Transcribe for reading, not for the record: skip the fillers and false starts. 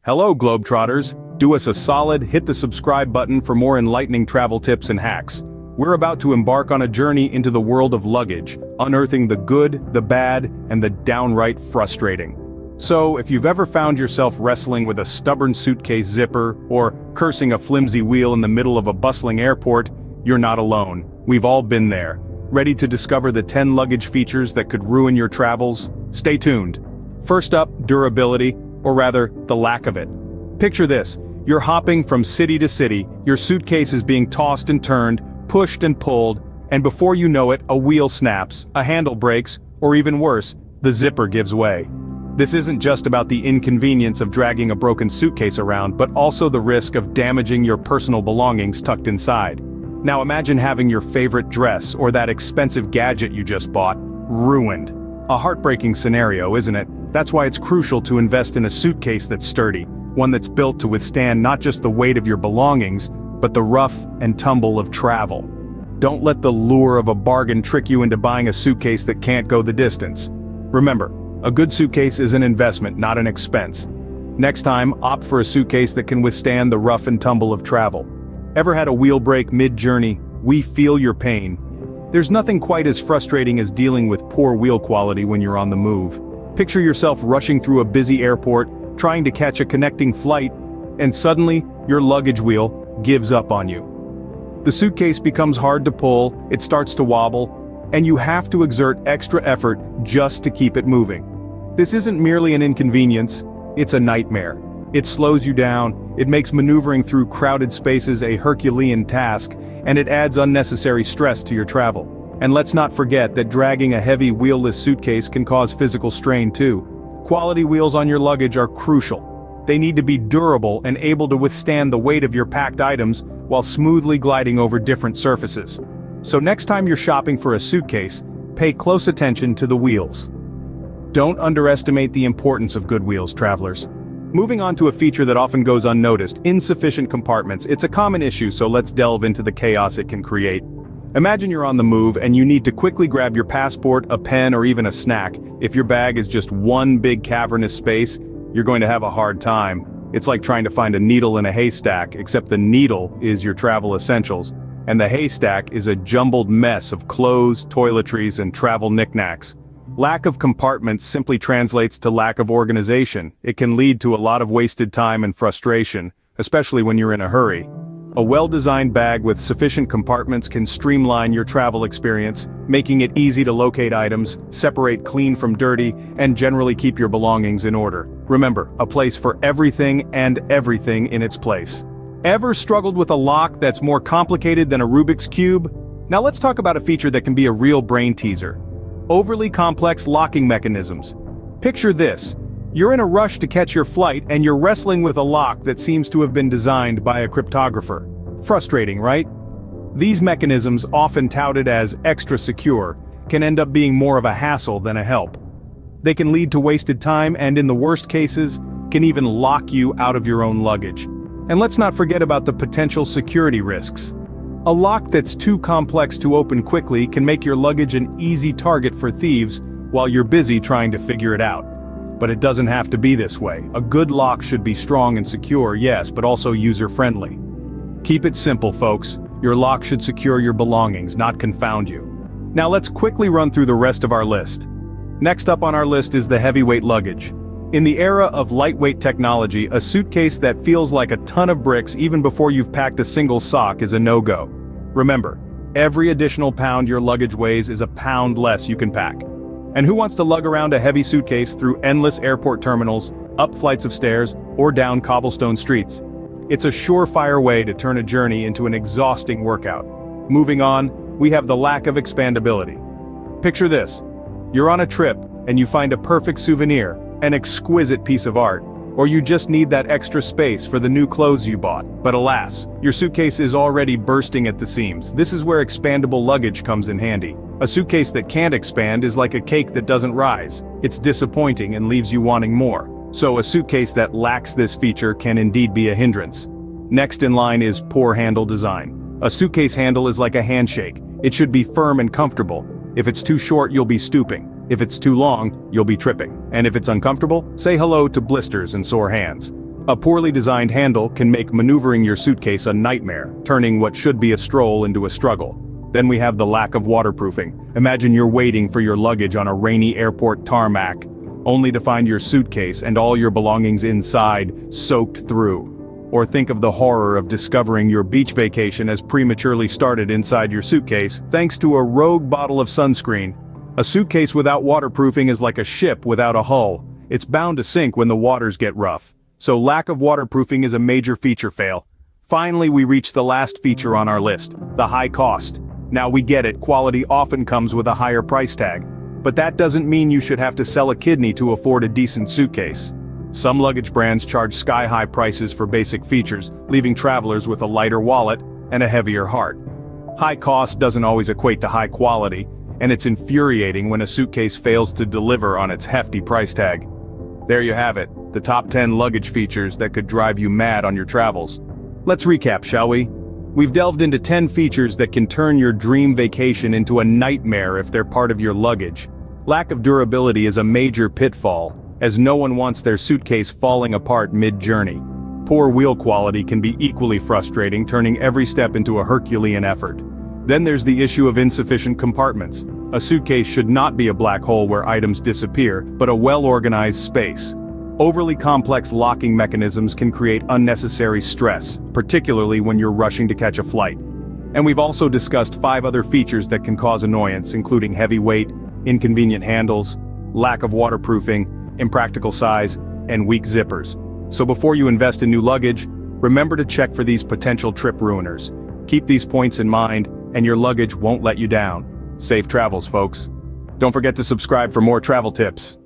Hello, globetrotters. Do us a solid, hit the subscribe button for more enlightening travel tips and hacks. We're about to embark on a journey into the world of luggage, unearthing the good, the bad, and the downright frustrating. So, if you've ever found yourself wrestling with a stubborn suitcase zipper, or cursing a flimsy wheel in the middle of a bustling airport, you're not alone. We've all been there. Ready to discover the 10 luggage features that could ruin your travels? Stay tuned. First up, durability, or rather, the lack of it. Picture this. You're hopping from city to city, your suitcase is being tossed and turned, pushed and pulled, and before you know it, a wheel snaps, a handle breaks, or even worse, the zipper gives way. This isn't just about the inconvenience of dragging a broken suitcase around, but also the risk of damaging your personal belongings tucked inside. Now imagine having your favorite dress or that expensive gadget you just bought ruined. A heartbreaking scenario, isn't it? That's why it's crucial to invest in a suitcase that's sturdy, one that's built to withstand not just the weight of your belongings, but the rough and tumble of travel. Don't let the lure of a bargain trick you into buying a suitcase that can't go the distance. Remember, a good suitcase is an investment, not an expense. Next time, opt for a suitcase that can withstand the rough and tumble of travel. Ever had a wheel break mid-journey? We feel your pain. There's nothing quite as frustrating as dealing with poor wheel quality when you're on the move. Picture yourself rushing through a busy airport, trying to catch a connecting flight, and suddenly, your luggage wheel gives up on you. The suitcase becomes hard to pull, it starts to wobble, and you have to exert extra effort just to keep it moving. This isn't merely an inconvenience, it's a nightmare. It slows you down, it makes maneuvering through crowded spaces a Herculean task, and it adds unnecessary stress to your travel. And let's not forget that dragging a heavy wheelless suitcase can cause physical strain too. Quality wheels on your luggage are crucial. They need to be durable and able to withstand the weight of your packed items while smoothly gliding over different surfaces. So next time you're shopping for a suitcase, pay close attention to the wheels. Don't underestimate the importance of good wheels, travelers. Moving on to a feature that often goes unnoticed, insufficient compartments. It's a common issue, so let's delve into the chaos it can create. Imagine you're on the move and you need to quickly grab your passport, a pen, or even a snack. If your bag is just one big cavernous space, you're going to have a hard time. It's like trying to find a needle in a haystack, except the needle is your travel essentials, and the haystack is a jumbled mess of clothes, toiletries, and travel knickknacks. Lack of compartments simply translates to lack of organization. It can lead to a lot of wasted time and frustration, especially when you're in a hurry. A well-designed bag with sufficient compartments can streamline your travel experience, making it easy to locate items, separate clean from dirty, and generally keep your belongings in order. Remember, a place for everything and everything in its place. Ever struggled with a lock that's more complicated than a Rubik's Cube? Now let's talk about a feature that can be a real brain teaser. Overly complex locking mechanisms. Picture this. You're in a rush to catch your flight and you're wrestling with a lock that seems to have been designed by a cryptographer. Frustrating, right? These mechanisms, often touted as extra secure, can end up being more of a hassle than a help. They can lead to wasted time and, in the worst cases, can even lock you out of your own luggage. And let's not forget about the potential security risks. A lock that's too complex to open quickly can make your luggage an easy target for thieves while you're busy trying to figure it out. But it doesn't have to be this way. A good lock should be strong and secure, yes, but also user-friendly. Keep it simple, folks. Your lock should secure your belongings, not confound you. Now let's quickly run through the rest of our list. Next up on our list is the heavyweight luggage. In the era of lightweight technology, a suitcase that feels like a ton of bricks even before you've packed a single sock is a no-go. Remember, every additional pound your luggage weighs is a pound less you can pack. And who wants to lug around a heavy suitcase through endless airport terminals, up flights of stairs, or down cobblestone streets? It's a surefire way to turn a journey into an exhausting workout. Moving on, we have the lack of expandability. Picture this. You're on a trip, and you find a perfect souvenir, an exquisite piece of art, or you just need that extra space for the new clothes you bought. But alas, your suitcase is already bursting at the seams. This is where expandable luggage comes in handy. A suitcase that can't expand is like a cake that doesn't rise. It's disappointing and leaves you wanting more. So a suitcase that lacks this feature can indeed be a hindrance. Next in line is poor handle design. A suitcase handle is like a handshake. It should be firm and comfortable. If it's too short, you'll be stooping. If it's too long, you'll be tripping. And if it's uncomfortable, say hello to blisters and sore hands. A poorly designed handle can make maneuvering your suitcase a nightmare, turning what should be a stroll into a struggle. Then we have the lack of waterproofing. Imagine you're waiting for your luggage on a rainy airport tarmac, only to find your suitcase and all your belongings inside soaked through. Or think of the horror of discovering your beach vacation has prematurely started inside your suitcase thanks to a rogue bottle of sunscreen. A suitcase without waterproofing is like a ship without a hull. It's bound to sink when the waters get rough. So lack of waterproofing is a major feature fail. Finally, we reach the last feature on our list, the high cost. Now we get it, quality often comes with a higher price tag. But that doesn't mean you should have to sell a kidney to afford a decent suitcase. Some luggage brands charge sky-high prices for basic features, leaving travelers with a lighter wallet and a heavier heart. High cost doesn't always equate to high quality, and it's infuriating when a suitcase fails to deliver on its hefty price tag. There you have it, the top 10 luggage features that could drive you mad on your travels. Let's recap, shall we? We've delved into 10 features that can turn your dream vacation into a nightmare if they're part of your luggage. Lack of durability is a major pitfall, as no one wants their suitcase falling apart mid-journey. Poor wheel quality can be equally frustrating, turning every step into a Herculean effort. Then there's the issue of insufficient compartments. A suitcase should not be a black hole where items disappear, but a well-organized space. Overly complex locking mechanisms can create unnecessary stress, particularly when you're rushing to catch a flight. And we've also discussed 5 other features that can cause annoyance, including heavy weight, inconvenient handles, lack of waterproofing, impractical size, and weak zippers. So before you invest in new luggage, remember to check for these potential trip ruiners. Keep these points in mind, and your luggage won't let you down. Safe travels, folks. Don't forget to subscribe for more travel tips.